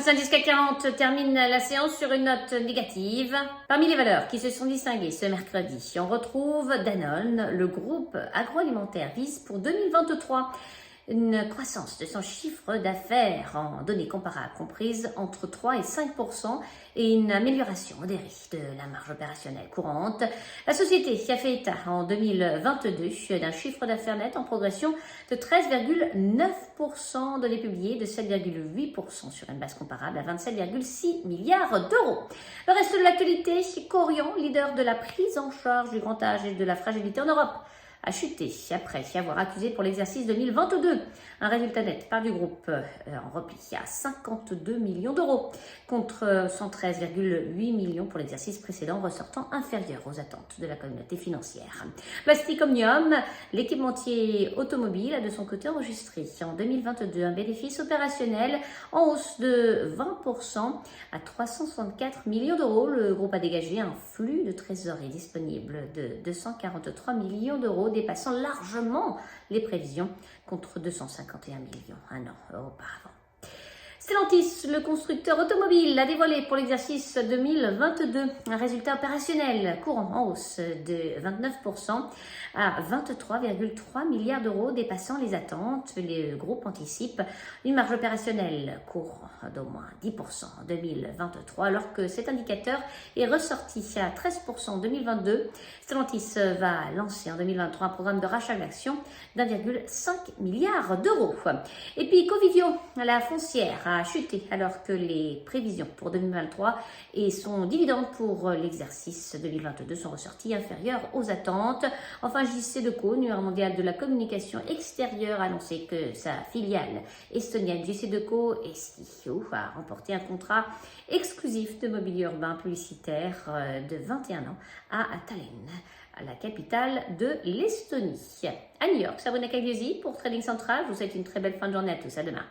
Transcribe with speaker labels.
Speaker 1: indice CAC 40 termine la séance sur une note négative. Parmi les valeurs qui se sont distinguées ce mercredi, on retrouve Danone. Le groupe agroalimentaire vise pour 2023 une croissance de son chiffre d'affaires en données comparables comprises entre 3 et 5% et une amélioration modérée de la marge opérationnelle courante. La société a fait état en 2022 d'un chiffre d'affaires net en progression de 13,9%, données publiées de 7,8% sur une base comparable à 27,6 milliards d'euros. Le reste de l'actualité, Korian, leader de la prise en charge du grand âge et de la fragilité en Europe, a chuté après avoir accusé pour l'exercice 2022 un résultat net part du groupe en repli à 52 millions d'euros contre 113,8 millions pour l'exercice précédent, ressortant inférieur aux attentes de la communauté financière. Plastic Omnium, l'équipementier automobile, a de son côté enregistré en 2022 un bénéfice opérationnel en hausse de 20% à 364 millions d'euros. Le groupe a dégagé un flux de trésorerie disponible de 243 millions d'euros, dépassant largement les prévisions contre 251 millions un an auparavant. Stellantis, le constructeur automobile, a dévoilé pour l'exercice 2022 un résultat opérationnel courant en hausse de 29% à 23,3 milliards d'euros, dépassant les attentes. Le groupe anticipe une marge opérationnelle courant d'au moins 10% en 2023, alors que cet indicateur est ressorti à 13% en 2022. Stellantis va lancer en 2023 un programme de rachat d'actions d'1,5 milliard d'euros. Et puis Covivio, la foncière, a chuté alors que les prévisions pour 2023 et son dividende pour l'exercice 2022 sont ressorties inférieures aux attentes. Enfin, JCDecaux, numéro mondial de la communication extérieure, a annoncé que sa filiale estonienne JCDecaux SIO a remporté un contrat exclusif de mobilier urbain publicitaire de 21 ans à Tallinn, la capitale de l'Estonie. À New York, Sabrina Cagliesi pour Trading Central. Je vous souhaite une très belle fin de journée à tous. À demain.